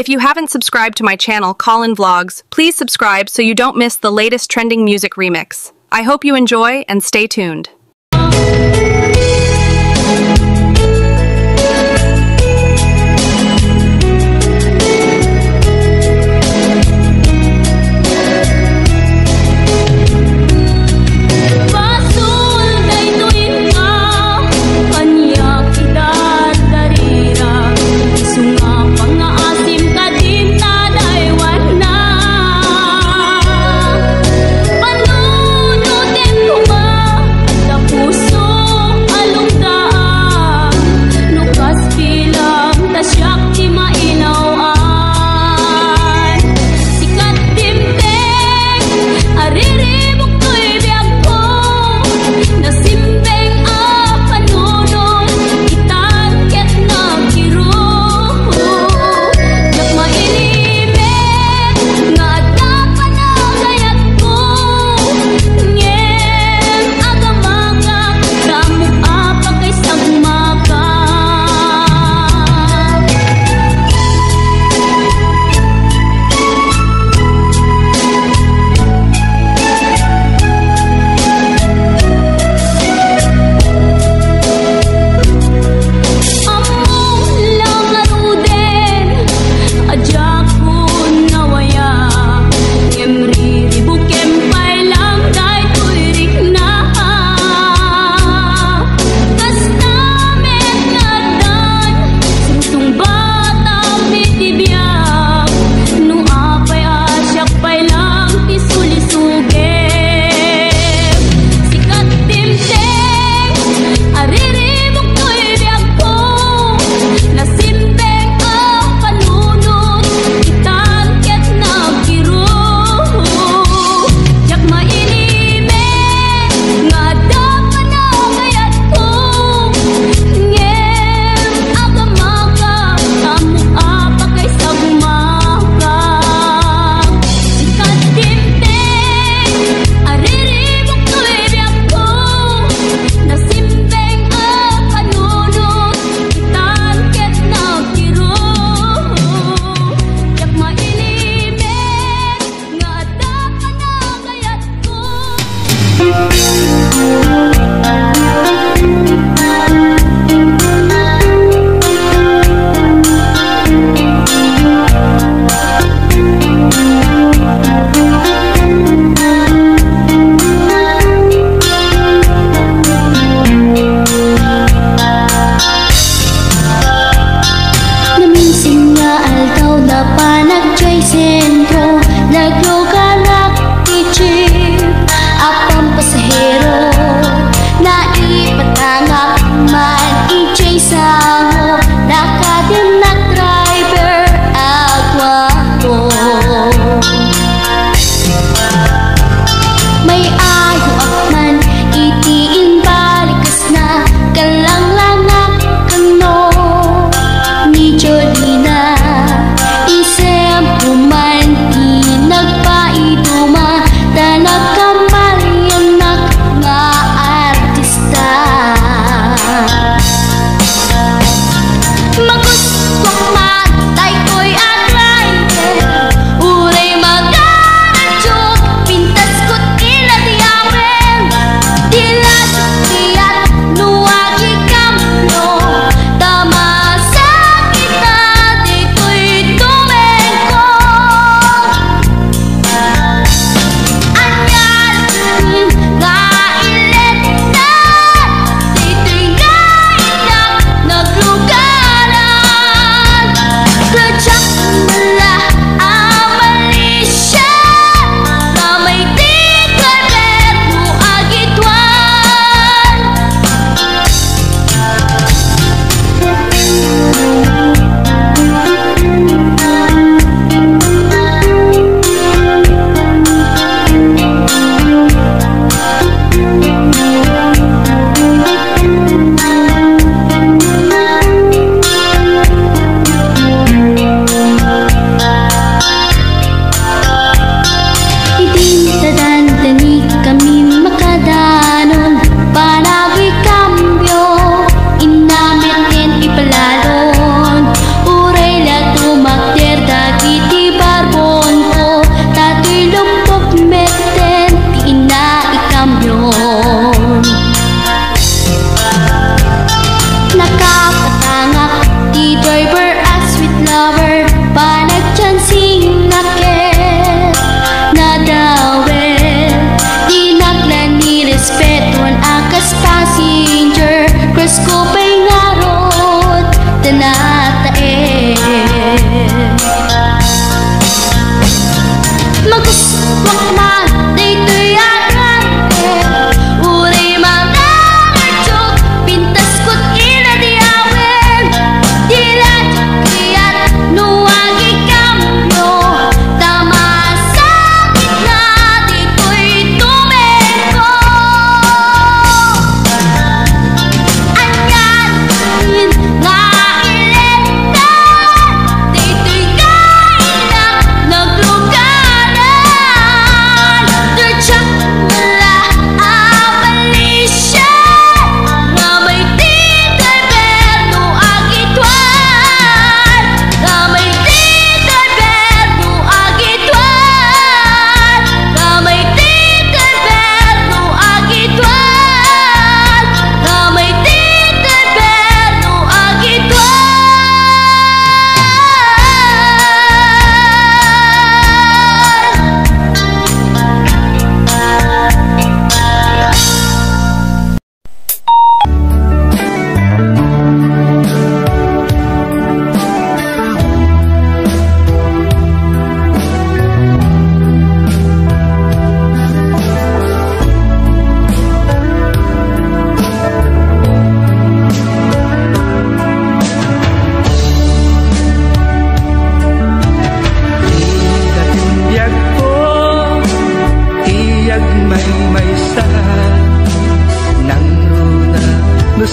If you haven't subscribed to my channel, Colin Vlogs, please subscribe so you don't miss the latest trending music remix. I hope you enjoy and stay tuned.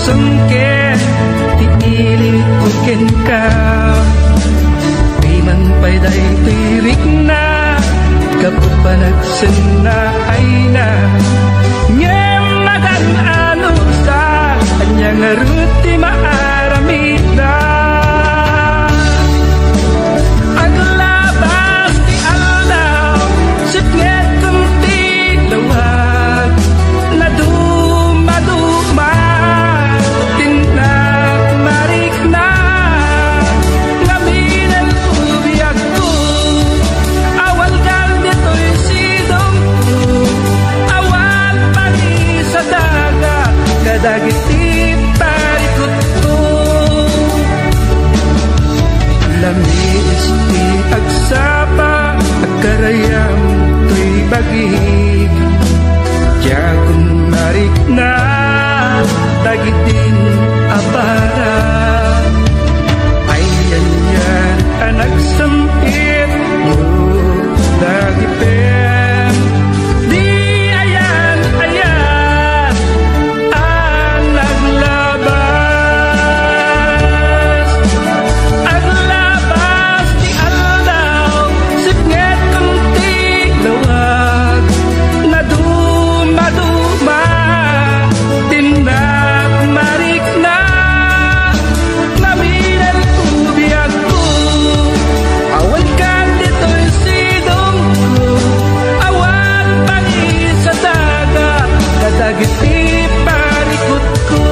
sungkit ti ilit kukin ka piman payday tirik na kapupanagsin na ay na ngem magan anusa anyang aruti maaramid na aglabas ti alaw sipnget kunti lawag na dumaduma tindak marik na ngamin ang ubiyag ko awal kal dito'y sidong ko awal pagi sa daga kadagiti parikot ko lamis ti agsapa agkarayam to'y bagig Diyagun marik na tagitin apara ayan yan anak sempit mo dagipem di ayan ayan anak labas di alaw sipnget kunti lawag na dumaduma tindak marik na naminal ubiyag ko awal kan dito'y sidong ko awal pagi sa daga kadagiti parikot ko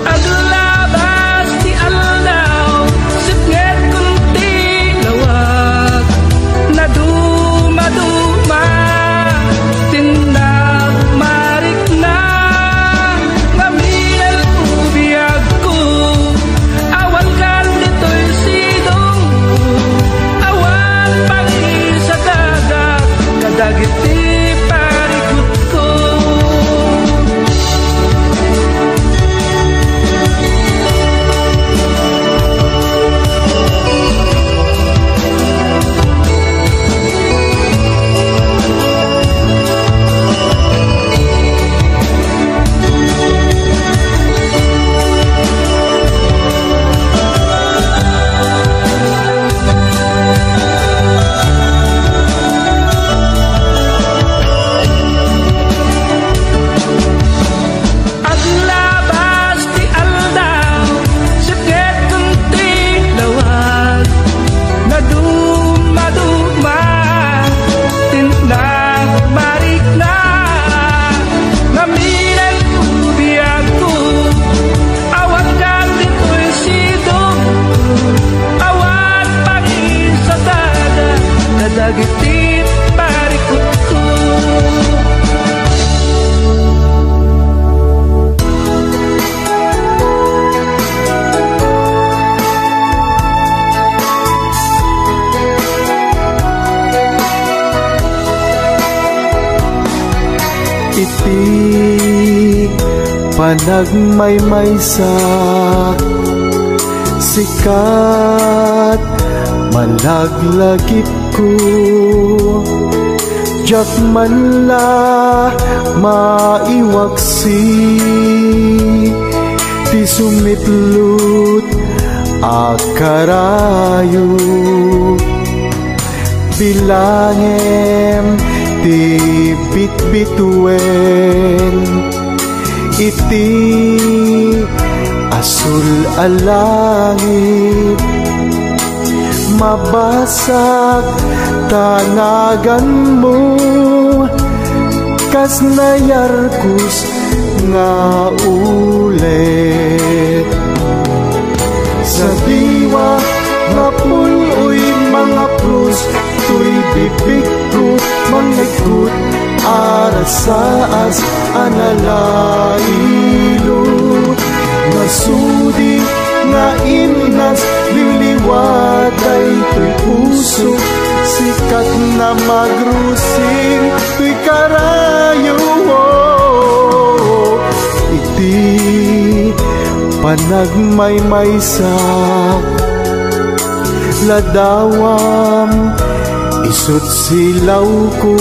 aglabas ti alaw sipnget kunti lawag na dumaduma tindak marik na ngaminal ubiyag ko awal kan dito'y sidong ko awal pagi sa daga kadagiti parikot ko aglabas ti aldaw sipnget kunti lawag na dumaduma tindak marik na ngaminal ubiyag ko awat kan dito'y sidong ko awat pagi sa daga kadagiti parikot ko iti panagmaymaysa sikat malaglagip ko jak man la maiwaksi ti sumitlut akarayo bilangem ti bitbituen iti asul alangit mabasag tanagan mo kas nayarkus nga ulit sa diwa nga puloy mga plus tuy bibig ko mangikot arasaas analailo nasudi nga inas liliwatay tuy puso sikat na magrusing tuy karayo iti panagmaymaysa ladawam isut silaw ko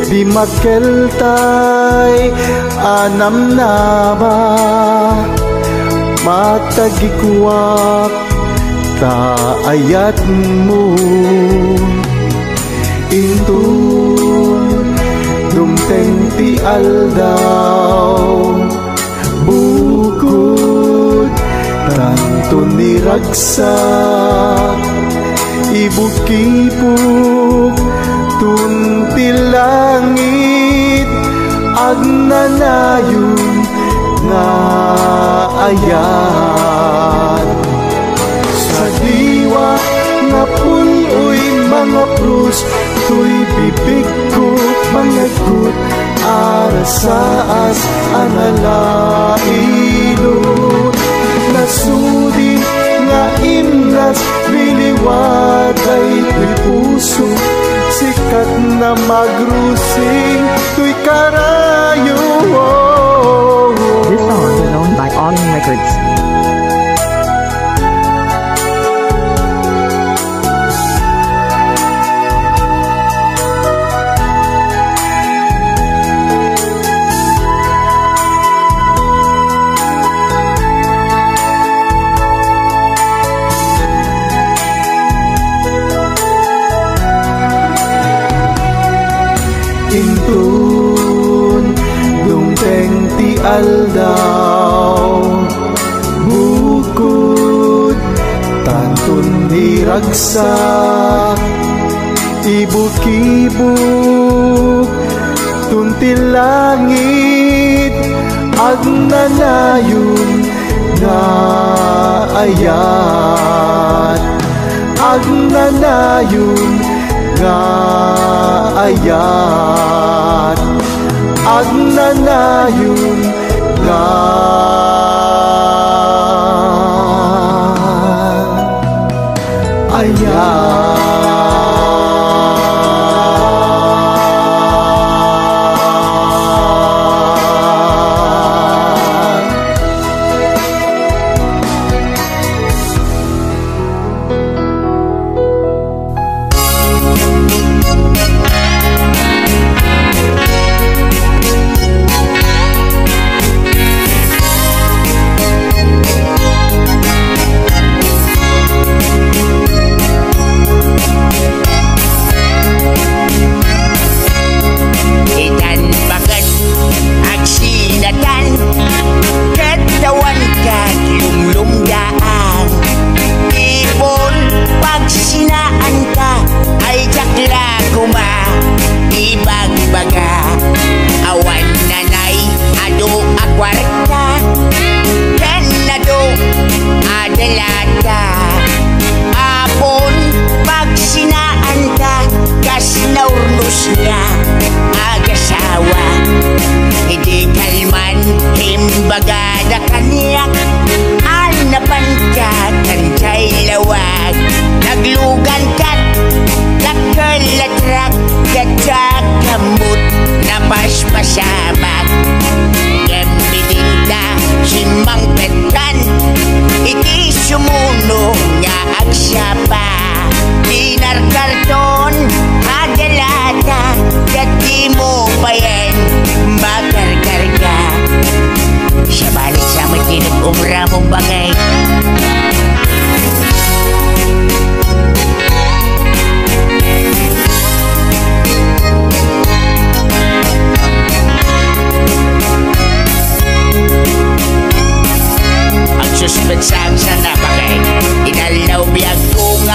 di makeltay anam na ba matagikuwak kaayat mo intun dumteng ti aldaw bukod tanto niragsak ibukipuk tunti langit agnanayon nga ayat sa diwa nga puloy mga prus tuy bibig ko mga gut arasaas analailut nasudi nga imnas biliwatay tuy puso sikat na magrusing tuy karayo. This song is owned by Autumn Records. Intun dumteng ti aldaw bukod tantun niragsak ibukibuk tunti langit agnanayon nga ayat agnanayon nga ayat agnanayon nga ayat.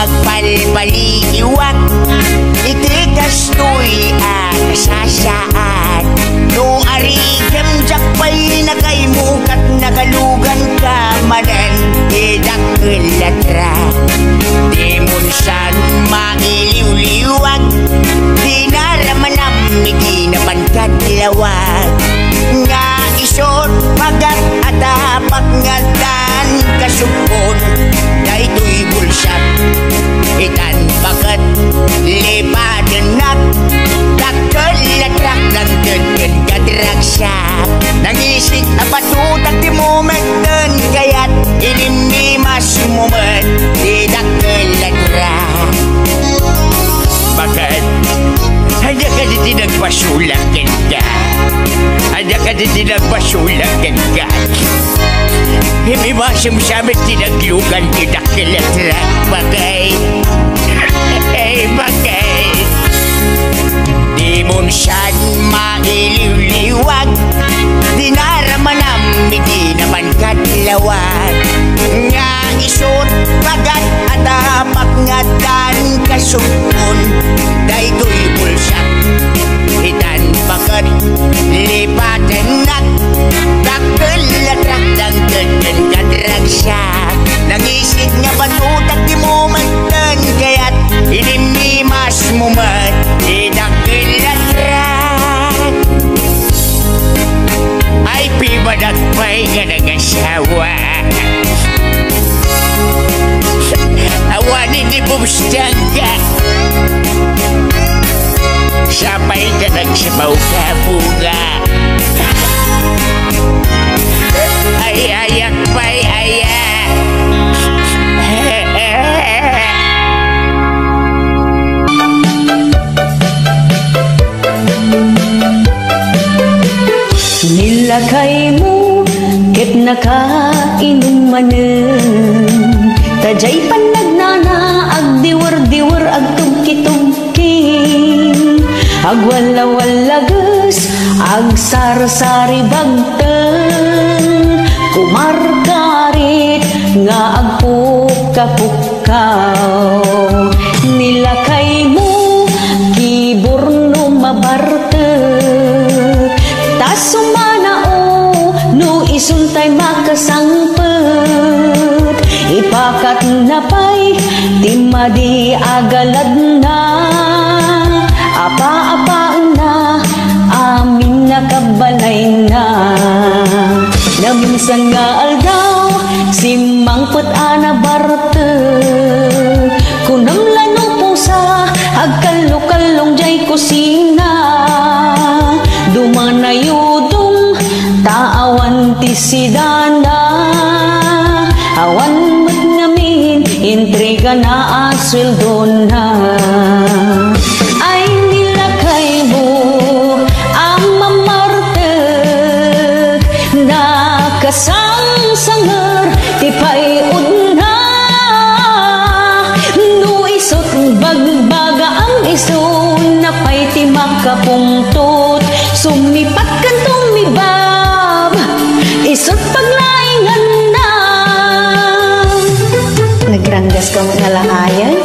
Palpaliiwak itikas tuy ang sasaan no arigam jakpay na kay mukat nagalugan ka manan idakilatra di munsan mailiw-liwag di naramanam migi naman kadlawag nga isot pagat atapak ngadan kasupon na ito'y bulsak itan bakat lipadenak dakkelatrak ng degen kadragsak nangisik apatutak di momenten kayat inindi mas mumet di dakkelatrak bakat hanya kasi tinagpas basulagan ka. Ada ka din nilang basulagan ka. Hindi ba sumsamit tinaglugan kinakilatrak bagay? Bagay. Di mo siyan mailiw-liwag, di naraman namin, di naman kadlawag. Nga isot pagat at apak nga dan kasupon, day to'y bulsak. Itan pagat lipatan nat, dakil-latrak ng gandang kadragsak. Nag-isip nga batutak di mo mantan, kaya't inimimas mo man, idakil-latrak. Ay pibadak pa'y nga nag-asawa. Awanin di bumstangga, sabay ka nagsabaw ka buga. Ay ayak pa'y ayak. Nilakay mo, ket nakainumanen, tajay panagnana, agdiwar-diwar, agtugki-tugki, agwala-walagas, agsar-sari bagten, kumarkarit, nga agpukka-pukkaw. Nilakay mo, kiburno mabarte, sumanao, no isuntay makasangpet, ipakat na pa'y timadi agalad na, apa-apa na, amin nakabalay na. Naminsan nga aldaw, simangpet ana barte, kunam lano pusa, agkalong-kalong jay kusina, dumanayudong taawan ti sidana, awan mat ngamin intriga na asweldo na. Ay nilakay mo ang mamarteg, nakasang-sangar ti payud na, no isot bagbaga ang iso na pay ti makapungtot, sumipat kan tumibab, isot paglaingan na. Nagranggas ka mo nalahayan?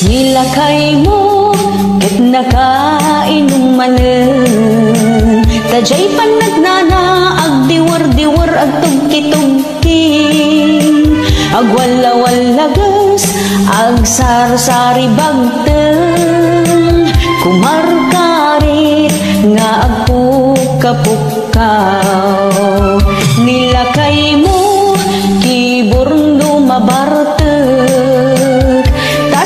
Nilakay mo, ket nakainumanen, tajay panagnana, agdiwar-diwar, agtugki-tugki, agwala-walagas, agsar-sari bagten, kumarkarit, nga agpukka-pukkaw. Nilakay mo, kiburno mabartek,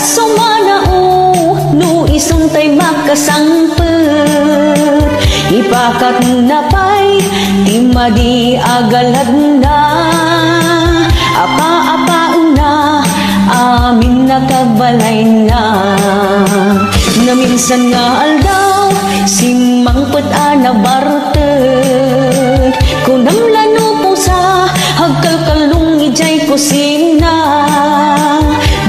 sumanao, no isuntay makasangpet, ipakat na pa'y timadi agalad na, apa-apa na, amin nakabalay na. Naminsan nga aldaw, simangpet ana bartek, kunam lano po sa hagkalkalong ijay kusina,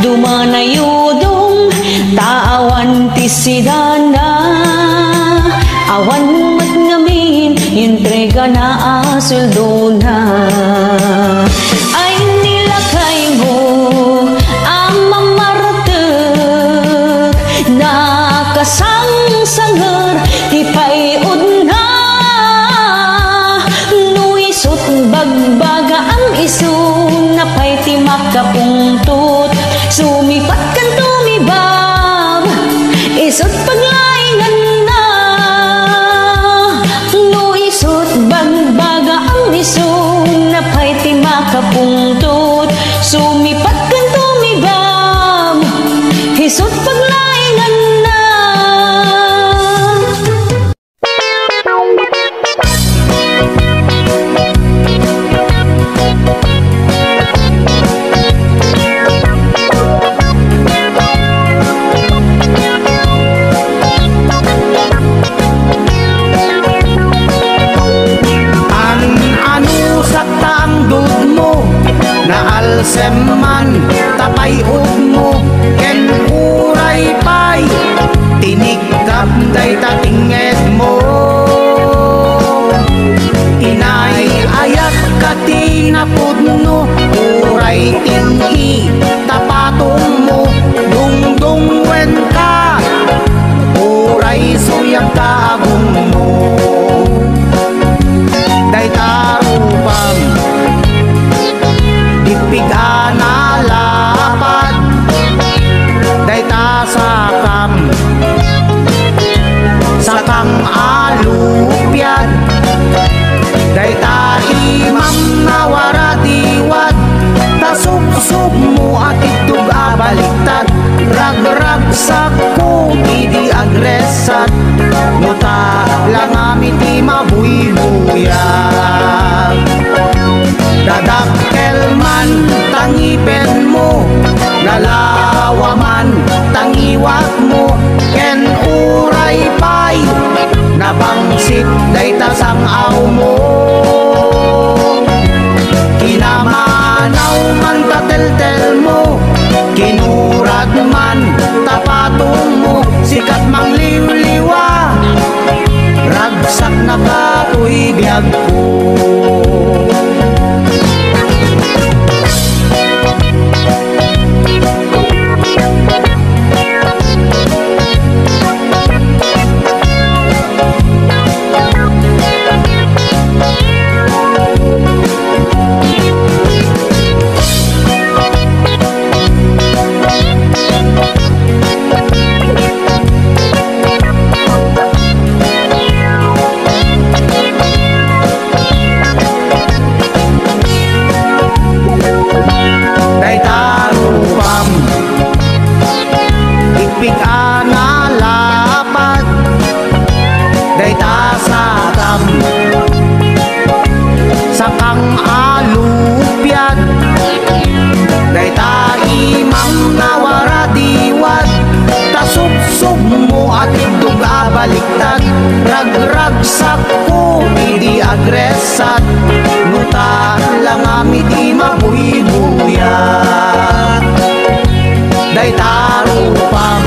dumanayudong taawan ti sidana, awan mat ngamin intriga na asweldo na. Ay nilakay mo ang mamartek, nakasang-sangar ti payud na, no isot bagbaga ang iso na pay ti makapungtot, sumipat kan tumibab, isot paglaingan na, no isot bagbaga ang iso na pay ti makapungtot, sumipat kan tumibab, buyag. Dadakkel man tangipen mo, nalawa man tangiwat mo, ken uray pay nabangsit dayta sangaw mo. Kinamanaw man tateltel mo, kinurad man tapatong mo, sikat mang liwliwa, ragsak na katoy biyag ko. Sakang alupyad dayta imam nawara diwad, tasubsub mo at idug abaliktad, ragragsak ko idi agresat, nuta lang amiti mabuybuyan. Dayta rupam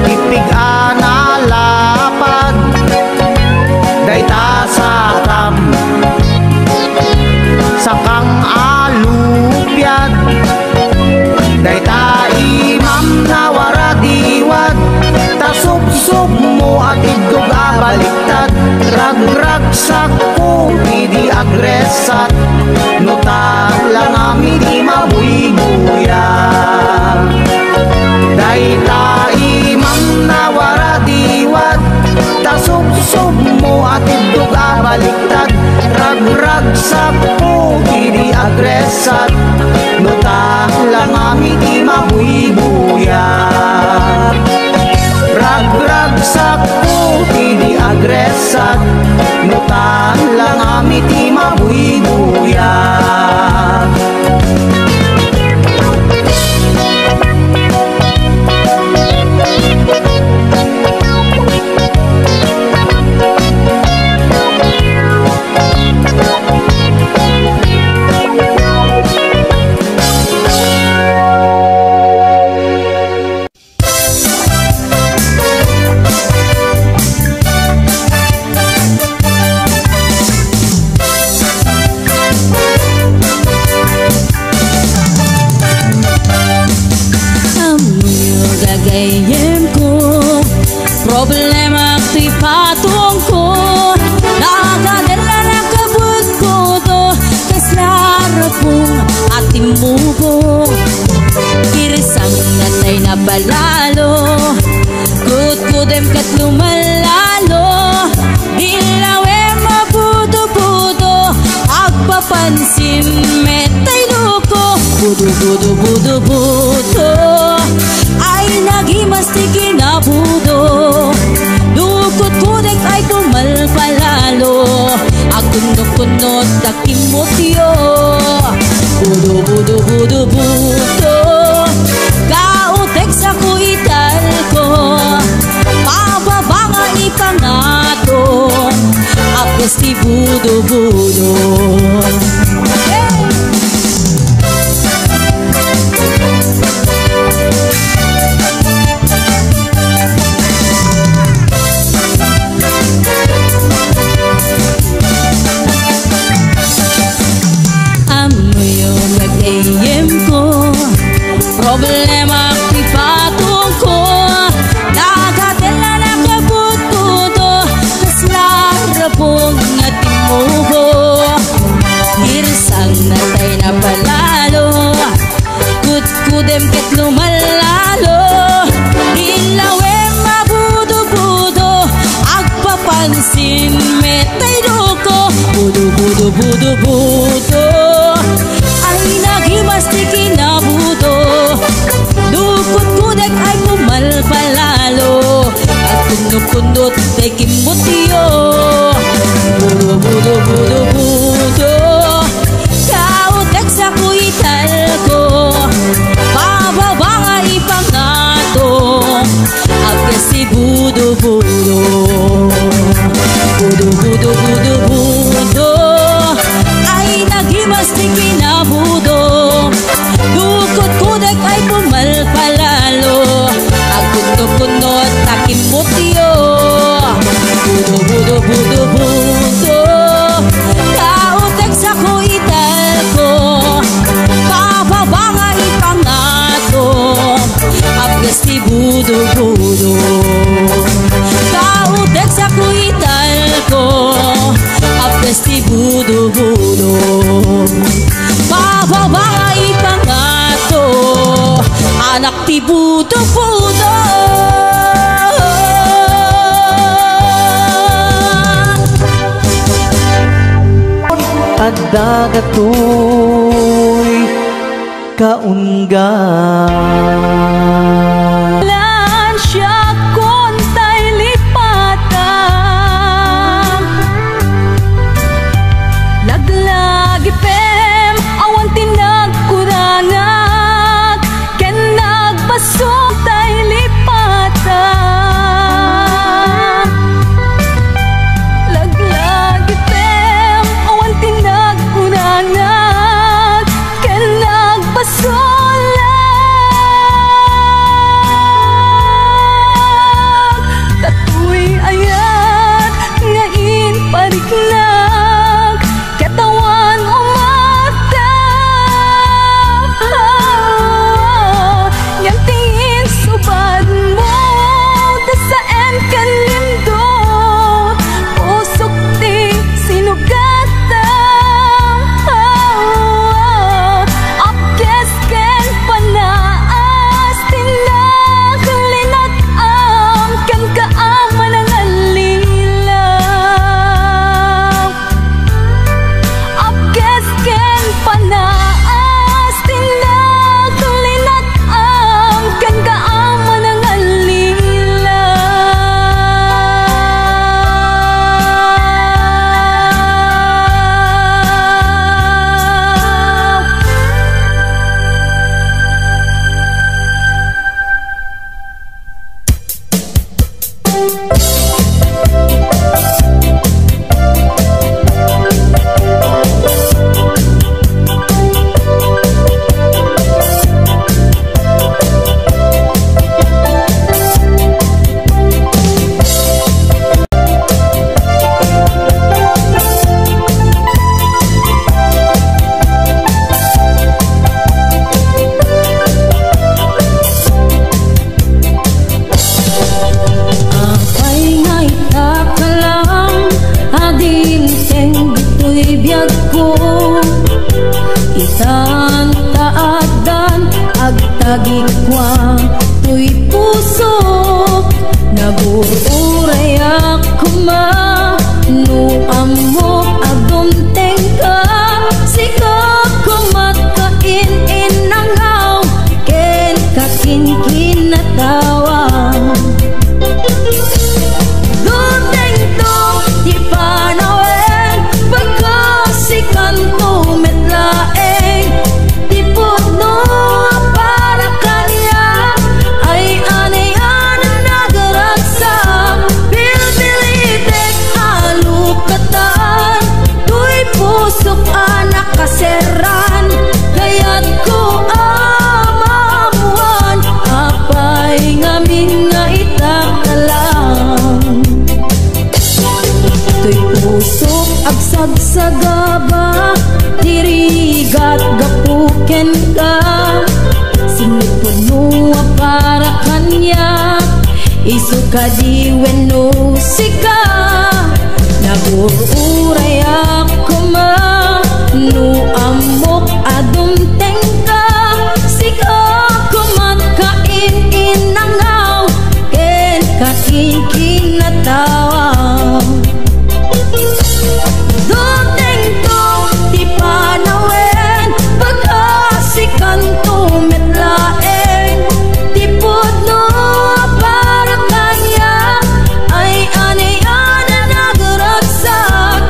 ipig-an alapad, dayta sakam sakang alupyad, dayta imam nawara diwad, tasubsub mo at idug abaliktad, ragragsak ko idi agresat, nuta lang amiti mabuybuyan. Dayta imam nawara diwad, tasubsub mo at idug abaliktad, ragragsak ko idi agresat, nuta lang amiti mabuybuyan. Ragragsak ko idi agresat, nuta lang amiti mabuybuyan. Problema ti patong ko, nagadala na kabut ko do, kaslarapong ating mubong, kirisang natay na balalo, kut-kudem kat lumalalo, dilawe mabudo-budo, agpapansin metay luko, budo-budo-budo-budo, ay nagimasti kinabudo, dukot kudek ay tumalpalalo, agundok-kunot dakimotyo, budo-budo-budo-budo, kautek sa kuital ko, pababa nga ipangato, apos ti budo-budo. Problema ti patong ko, nagadala na kabut ko do, kaslarapong ating mubo, kirisang natay na palalo, kut-kudem ket lumalalo, dilawe mabudo-budo, agpapansin metay duko, budo-budo-budo-budo, ay nagimasti kinabudo, dukot kudek ay pumalpalalo, at kundot-kundot ay kimutyo, ti puto-puto. At dagatoy kaunggan. Lan siya kontay lipatan, laglag ipem awan tinagkurangak, ken nagbasong tay lipatan. Laglag ipem awan tinagkurangak, ken nagbasong agikwa tuy puso nagururay ako no amok agom tengka sikap kumakain inangaw ken kakin kinatawa duteng to di panawen pagkasikan to metlaeng di puno para kanya ay anayan nagaragsak bilbilitek alukatan tuy pusok anak kaseran kaya't ko amamuan apay ngamin nga itakalang tuy pusok agsagsagaba dirigat gapuken ka sinupuno para kanya isuka diwen no sika nagururay ako no amok adum tengka sika kumakain inangaw ken kain kinatawa duteng to di panawen pagkasikan to metlaeng di puno para kanya ay anayan nagaragsak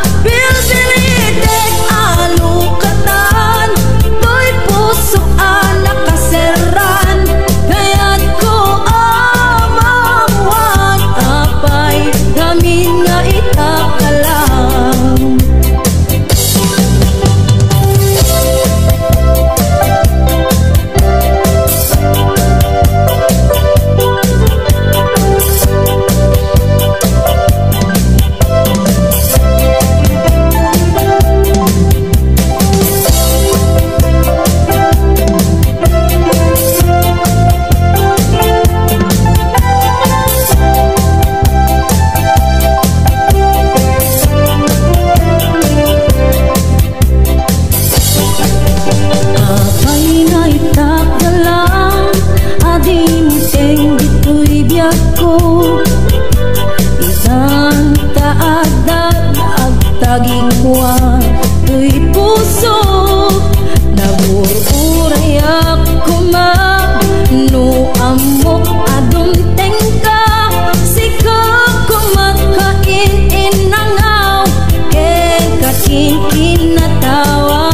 agwa tuy puso nabururay ako no amok adun tengka sikap kumakain inangaw ken kakinkin na tawa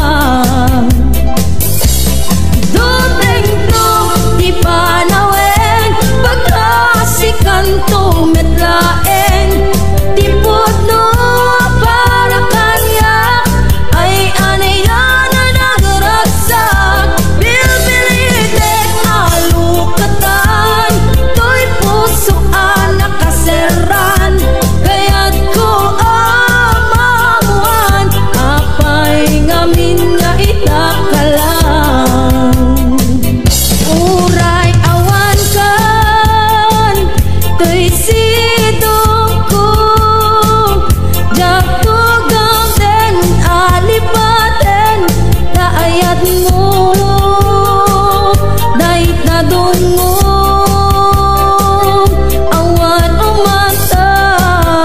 duteng to di panawen pagkasikan to metlaen tipod no para kanya ay anayan na nagragsak bilbilitek alukatan to'y puso nakaseran kaya't ko amamuan apay ngamin nga itakalang uray awan kan to'y sidong ko jatugaw den alipaten kaayat mo dahit na doon mo awan umatap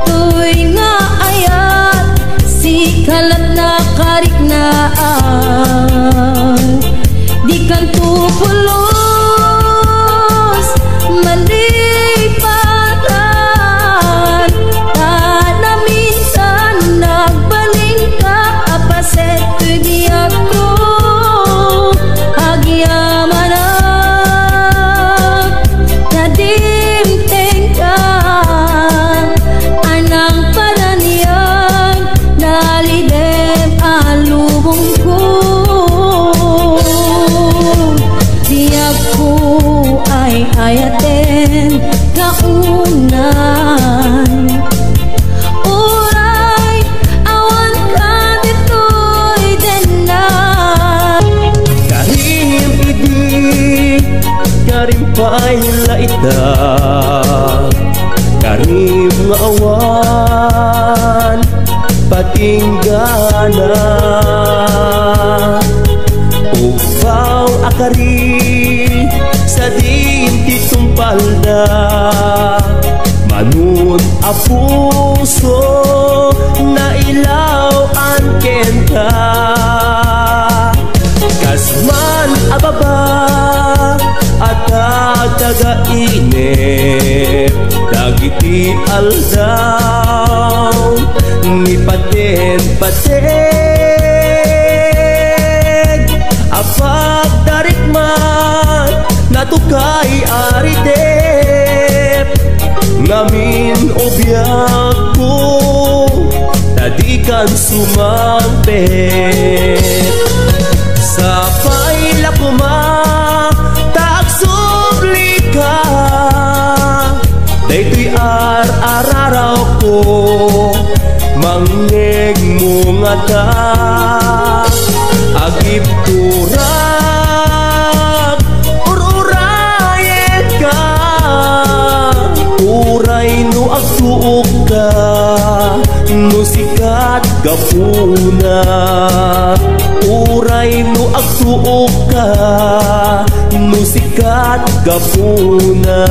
to'y nga ayat si kalat na karik na di kan tupulos malipatan na minsan nagbaling ka apaset to'y di ako agyamanap nadimteng ka anang pananiyag nalidem alubong ko di ako ay ayaten kaunan uray awan ka dito'y denay Karim idi Karim pa'y laita Karim nga awan patinggana upaw akari sa dinti tumpalda manun a puso na ilaw ang kenta kasman ababa at tagainip dagiti aldaw ni paten-pateg apag darikman natukay aritep ngamin obiyak ko tadikan sumampet sa paila kuma tagsubli ka daytoy ar-araraw ko mangeg mo nga ta agip turak ururayen ka uray no agtuok ka no sikat gapuna uray no agtuok ka no sikat gapuna